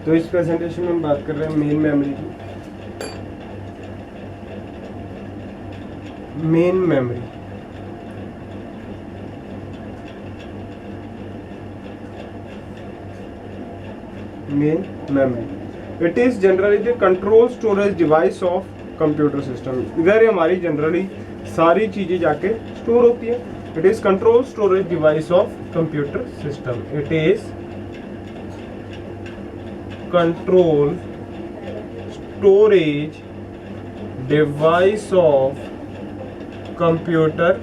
तो इस प्रेजेंटेशन में हम बात कर रहे हैं मेन मेमोरी की। Main memory it is generally the control storage device of computer system. इधर ही हमारी जनरली सारी चीजें जाके स्टोर होती है। It is control storage device of computer system. It is control storage device of computer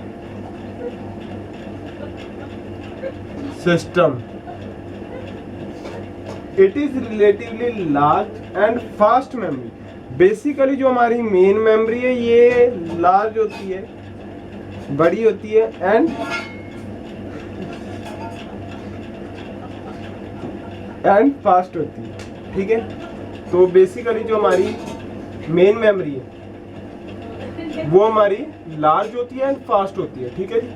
system. It is relatively large and fast memory. Basically जो हमारी main memory है ये लार्ज होती है, बड़ी होती है एंड फास्ट होती है। ठीक है, तो बेसिकली जो हमारी मेन मेमोरी है वो हमारी लार्ज होती है एंड फास्ट होती है। ठीक है जी,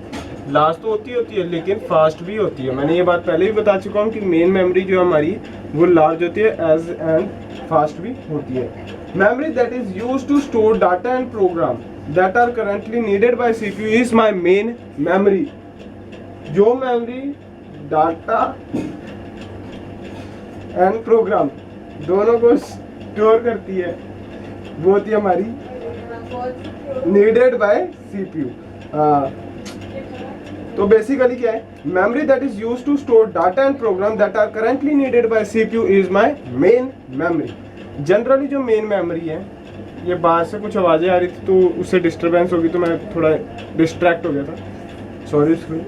लार्ज तो होती है लेकिन फास्ट भी होती है। मैंने ये बात पहले भी बता चुका हूँ कि मेन मेमोरी जो हमारी वो लार्ज होती है एज एंड फास्ट भी होती है। Memory that is used to store data and program that are currently needed by CPU is my main memory. जो मेमोरी डाटा एंड प्रोग्राम दोनों को स्टोर करती है वो होती है हमारी नीडेड बाय सीपीयू। तो बेसिकली क्या है, memory that is used to store data and program that are currently needed by CPU is my main memory. Generally जो मेन मेमोरी है, ये बाहर से कुछ आवाजें आ रही थी तो उससे डिस्टरबेंस होगी तो मैं थोड़ा डिस्ट्रैक्ट हो गया था, सॉरी उसके लिए।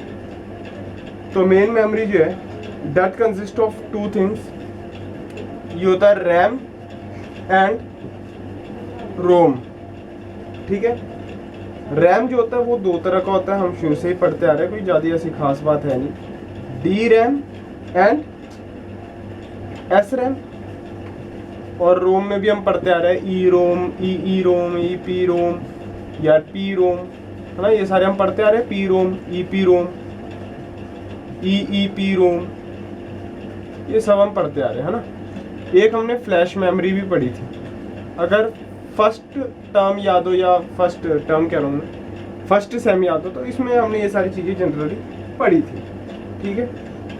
तो मेन मेमोरी जो है that consist of two things. ये होता है रैम एंड रोम। ठीक है, रैम जो होता है वो दो तरह का होता है, हम शुरू से ही पढ़ते आ रहे हैं, कोई ज़्यादा ऐसी खास बात है नहीं। D RAM and S RAM. और रोम में भी हम पढ़ते आ रहे हैं ई रोम, ई रोम, ई पी रोम या पी रोम, है ना, ये सारे हम पढ़ते आ रहे हैं। P ROM, E P ROM, E P ROM, ये सब हम पढ़ते आ रहे हैं, है ना। एक हमने फ्लैश मेमोरी भी पढ़ी थी। अगर फर्स्ट टर्म याद हो या फर्स्ट टर्म कह रहा हूँ मैं, फर्स्ट सेम याद हो, तो इसमें हमने ये सारी चीज़ें जनरली पढ़ी थी। ठीक है,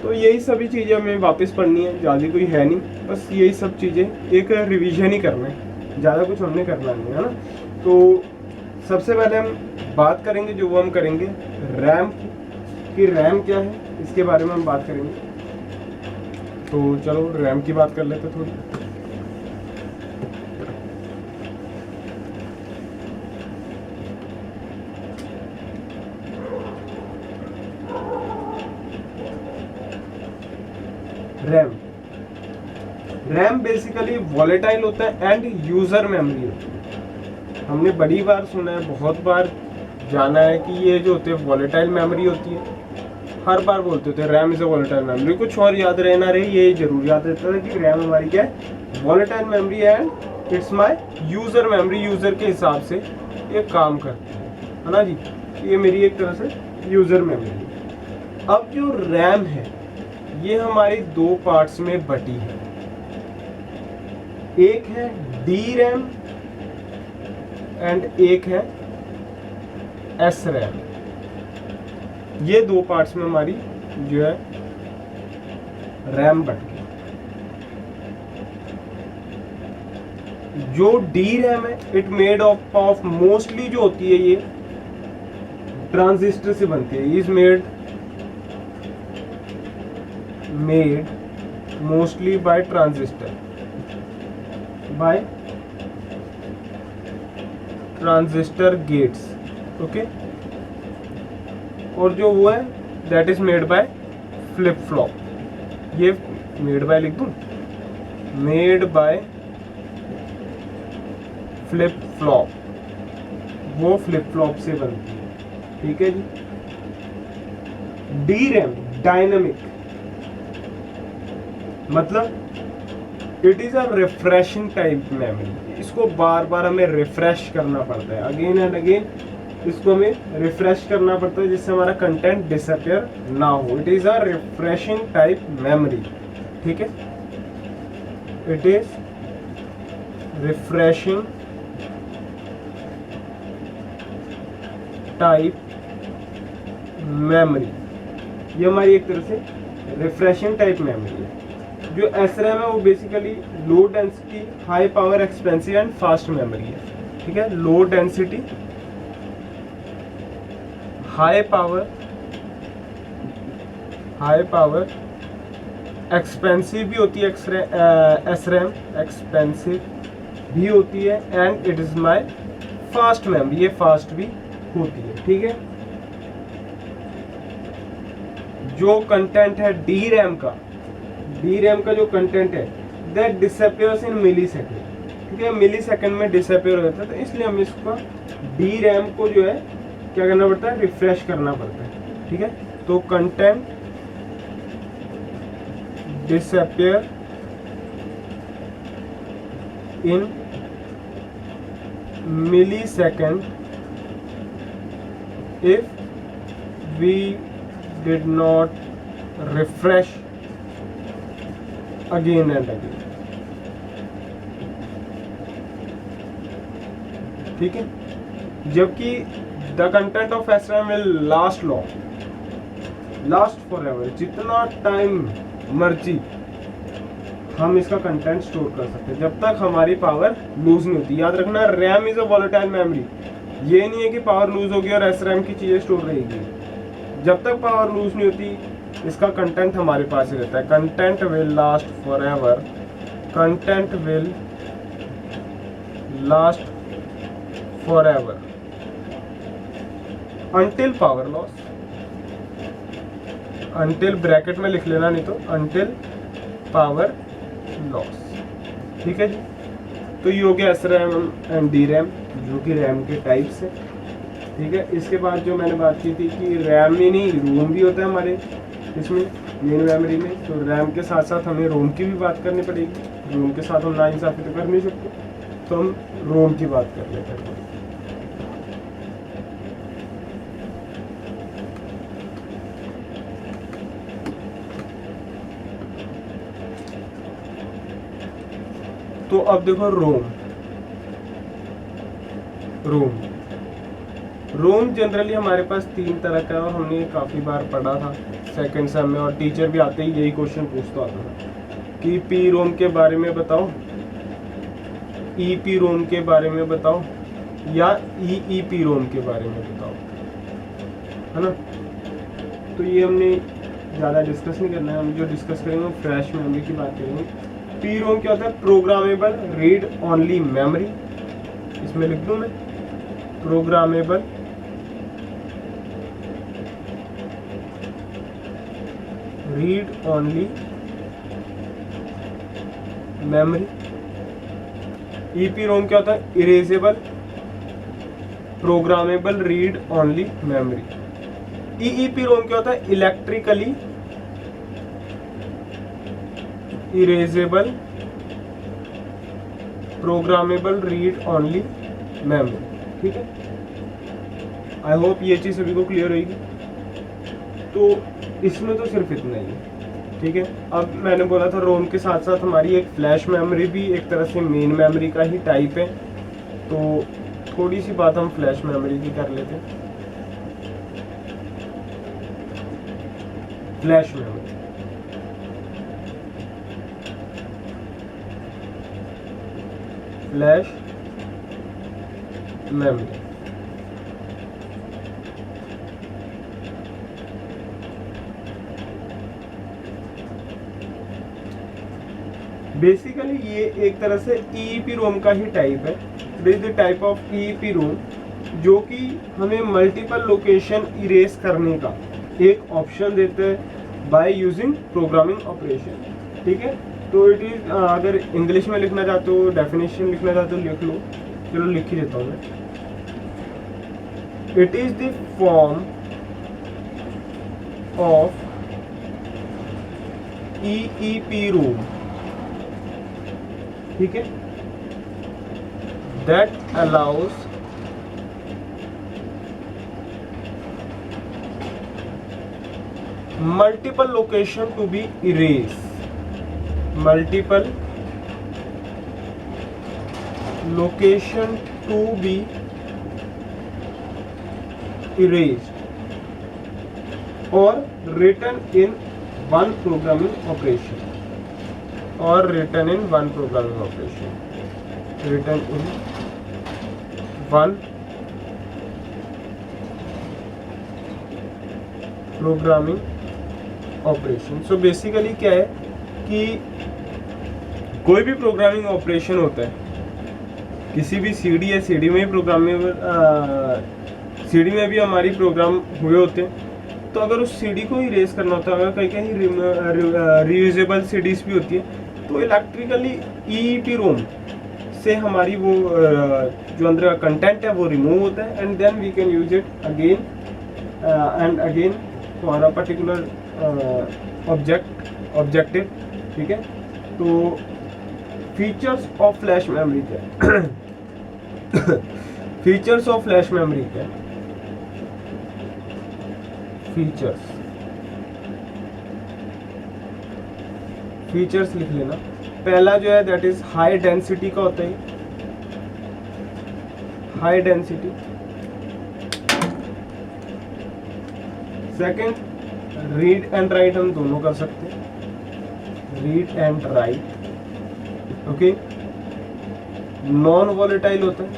तो यही सभी चीज़ें हमें वापस पढ़नी है, ज़्यादा कोई है नहीं, बस यही सब चीज़ें एक रिवीजन ही करना है, ज़्यादा कुछ हमने करना नहीं है ना। तो सबसे पहले हम बात करेंगे, जो वो हम करेंगे रैम की। रैम क्या है इसके बारे में हम बात करेंगे। तो चलो रैम की बात कर लेते थोड़ी। रैम बेसिकली वॉलेटाइल होता है एंड यूजर मेमोरी होती है। हमने बड़ी बार सुना है, बहुत बार जाना है कि ये जो होते हैं वॉलेटाइल मेमोरी होती है। हर बार बोलते थे RAM is a volatile memory, कुछ और याद रहे ना रहे ये जरूर याद रहता है कि रैम हमारी क्या है, volatile memory and it's my user memory. User के हिसाब से ये काम करती है ना जी, ये मेरी एक तरह से यूजर मेमोरी। अब जो रैम है ये हमारी दो पार्ट्स में बटी है। एक है डी रैम एंड एक है एस रैम। ये दो पार्ट्स में हमारी जो है रैम बट गई। जो डी रैम है इट मेड ऑफ मोस्टली जो होती है ये ट्रांजिस्टर से बनती है। Is made mostly by transistor, gates. Okay, और जो वो है that is made by flip flop. ये मेड बाय लिख दूं, मेड बाय फ्लिप फ्लॉप, वो फ्लिप फ्लॉप से बनती है। ठीक है जी। डी रैम डायनामिक, मतलब it is a refreshing type memory. इसको बार बार हमें रिफ्रेश करना पड़ता है, अगेन एंड अगेन इसको हमें रिफ्रेश करना पड़ता है जिससे हमारा कंटेंट डिसअपियर ना हो। It is a refreshing type memory. ठीक है, it is refreshing type memory. ये हमारी एक तरह से रिफ्रेशिंग टाइप मेमोरी है। जो SRAM है वो basically low density high power expensive and fast memory है। ठीक है, low density high power expensive भी होती है SRAM, एक्सपेंसिव भी होती है, and it is my fast memory, ये फास्ट भी होती है। ठीक है, जो कंटेंट है DRAM का जो कंटेंट है that disappears in millisecond. ठीक है, मिली सेकेंड में डिसअपियर हो जाता है, तो इसलिए हमें इसका DRAM को जो है क्या करना पड़ता है, रिफ्रेश करना पड़ता है। ठीक है, तो content disappear in millisecond if we did not refresh again and again। ठीक है, जबकि the content of SRAM will last for ever, जितना टाइम मर्जी हम इसका कंटेंट स्टोर कर सकते हैं जब तक हमारी पावर लूज नहीं होती। याद रखना, RAM is a volatile memory. ये नहीं है कि पावर लूज होगी और SRAM की चीज़ें स्टोर रहेगी। जब तक पावर लूज नहीं होती इसका कंटेंट हमारे पास ही रहता है। Content will last for ever, content will last for ever until power loss, until bracket में लिख लेना, नहीं तो अंटिल पावर लॉस। ठीक है जी, तो ये हो गया SRAM एंड DRAM जो कि रैम के टाइप्स है। ठीक है, इसके बाद जो मैंने बात की थी कि रैम में नहीं रोम भी होता है हमारे इसमें मेन मेमोरी में, तो रैम के साथ साथ हमें रोम की भी बात करनी पड़ेगी। रोम के साथ हम नाइंसाफी तो कर नहीं सकते, तो हम रोम की बात कर लेते हैं। तो अब देखो रोम जनरली हमारे पास 3 तरह का है और हमने काफ़ी बार पढ़ा था सेकंड सेम में, और टीचर भी आते ही यही क्वेश्चन पूछता आता था कि पी रोम के बारे में बताओ, EP रोम के बारे में बताओ, या EEP रोम के बारे में बताओ, है ना। तो ये हमने ज़्यादा डिस्कस नहीं करना है, हम जो डिस्कस करेंगे फ्लैश मेमोरी की बात करेंगे। पी रोम क्या होता है, प्रोग्रामेबल रीड ओनली मेमोरी। इसमें लिख दूं मैं, programmable read only memory. EP रोम क्या होता है, erasable programmable read only memory. EEP रोम क्या होता है, electrically erasable programmable read only memory. ठीक है, आई होप ये चीज़ सभी को क्लियर होगी। तो इसमें तो सिर्फ इतना ही है। ठीक है, अब मैंने बोला था रोम के साथ साथ हमारी एक फ्लैश मेमोरी भी एक तरह से मेन मेमोरी का ही टाइप है, तो थोड़ी सी बात हम फ्लैश मेमोरी की कर लेते हैं। Flash memory, flash memory basically ये एक तरह से EEP रोम का ही टाइप है। This is the type of EEP रोम जो कि हमें मल्टीपल लोकेशन इरेज करने का एक ऑप्शन देते हैं बाय यूजिंग प्रोग्रामिंग ऑपरेशन। ठीक है, तो इट इज, अगर इंग्लिश में लिखना चाहते हो, डेफिनेशन लिखना चाहते हो लिख लो, चलो लिख ही देता हूँ मैं। It is the form of EEP रोम, ठीक है, that allows multiple location to be erased, multiple location to be erased or written in one programming operation, or written in one programming operation, written in one programming operation. So basically क्या है कि कोई भी programming operation होता है, किसी भी CD या सीडी में प्रोग्रामिंग, सीडी में भी हमारी प्रोग्राम हुए होते हैं, तो अगर उस सीडी को इरेज करना होता है, अगर कहीं कहीं रीयूजेबल सीडीज भी होती है, तो इलेक्ट्रिकली ईईपी रोम से हमारी वो जो अंदर का कंटेंट है वो रिमूव होता है, and then we can use it again and again for a particular objective. ठीक है, तो फीचर्स ऑफ फ्लैश मेमोरी क्या है? फीचर्स ऑफ फ्लैश मेमोरी क्या है? फीचर्स लिख लेना। पहला जो है दैट इज हाई डेंसिटी का होता है, high density. Second, read and right हम दोनों कर सकते हैं, read and right. Okay, non volatile होता है।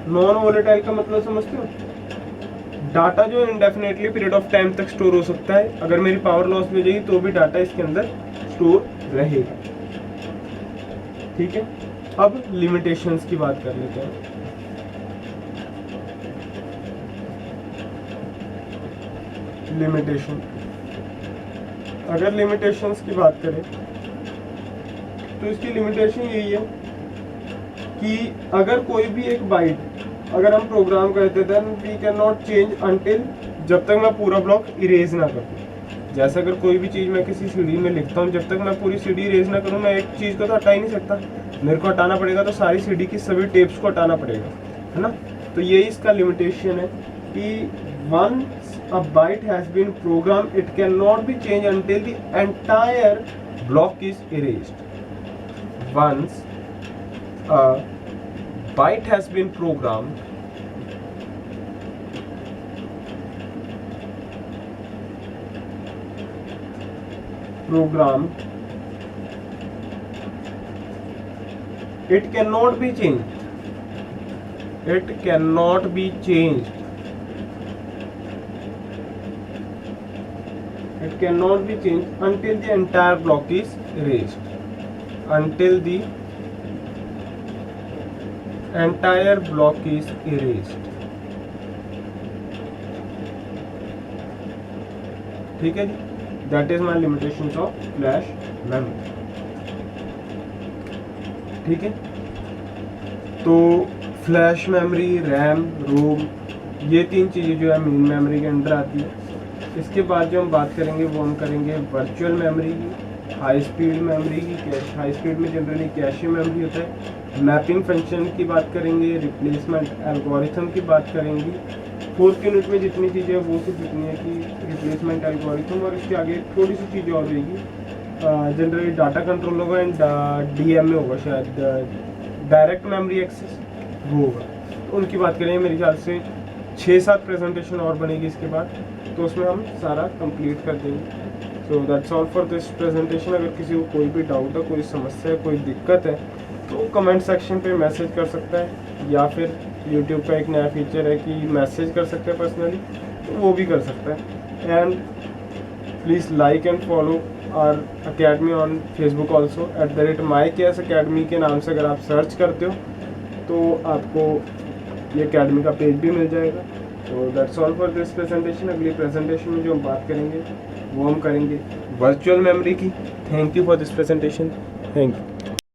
नॉन वॉलेटाइल का मतलब समझते हो? डाटा जो इंडेफिनेटली पीरियड ऑफ टाइम तक स्टोर हो सकता है, अगर मेरी पावर लॉस भी हो जाएगी तो भी डाटा इसके अंदर स्टोर रहेगा। ठीक है, अब लिमिटेशंस की बात कर लेते हैं। लिमिटेशन, अगर लिमिटेशंस की बात करें तो इसकी लिमिटेशन यही है कि अगर कोई भी एक बाइट अगर हम प्रोग्राम करते थे, we can not change until, जब तक मैं पूरा ब्लॉक इरेज ना करूँ। जैसे अगर कोई भी चीज़ मैं किसी सीडी में लिखता हूँ, जब तक मैं पूरी सीडी इरेज ना करूँ, मैं एक चीज़ को तो हटा ही नहीं सकता, मेरे को हटाना पड़ेगा, तो सारी सीडी की सभी टेप्स को हटाना पड़ेगा, है ना। तो यही इसका लिमिटेशन है कि once a byte has been program it can not be change until the entire block is erased. वंस a byte has been programmed, it cannot be changed, it cannot be changed, it cannot be changed until the entire block is erased, until the entire block is erased। ठीक है जी, that is my limitations of flash memory. ठीक है, तो flash memory, RAM, रोम, ये तीन चीज़ें जो है मेन मेमोरी के अंदर आती है। इसके बाद जो हम बात करेंगे वो हम करेंगे वर्चुअल मेमोरी की, हाई स्पीड मेमोरी की। कैश, हाई स्पीड में जनरली कैशे मेमोरी होता है। मैपिंग फंक्शन की बात करेंगे, रिप्लेसमेंट एल्गोरिथम की बात करेंगे। फोर्थ यूनिट में जितनी चीज़ें वो सिर्फ इतनी है कि रिप्लेसमेंट एल्गोरिथम, और इसके आगे थोड़ी सी चीज़ें और रहेगी। जनरली डाटा कंट्रोल होगा एंड DMA होगा, शायद डायरेक्ट मेमोरी एक्सेस वो होगा। तो उनकी बात करेंगे, मेरे ख्याल से 6-7 प्रेजेंटेशन और बनेगी इसके बाद, तो उसमें हम सारा कंप्लीट कर देंगे। So that's all for this presentation. अगर किसी को कोई भी डाउट है, कोई समस्या है, कोई दिक्कत है, तो कमेंट सेक्शन पे मैसेज कर सकता है, या फिर यूट्यूब का एक नया फीचर है कि मैसेज कर सकते हैं पर्सनली, तो वो भी कर सकता है। And please like and follow our academy on Facebook also, @myks_academy के नाम से अगर आप सर्च करते हो तो आपको ये अकेडमी का पेज भी मिल जाएगा। तो that's all for this presentation. अगली प्रेजेंटेशन में जो हम बात करेंगे वो हम करेंगे वर्चुअल मेमोरी की। Thank you for this presentation. Thank you.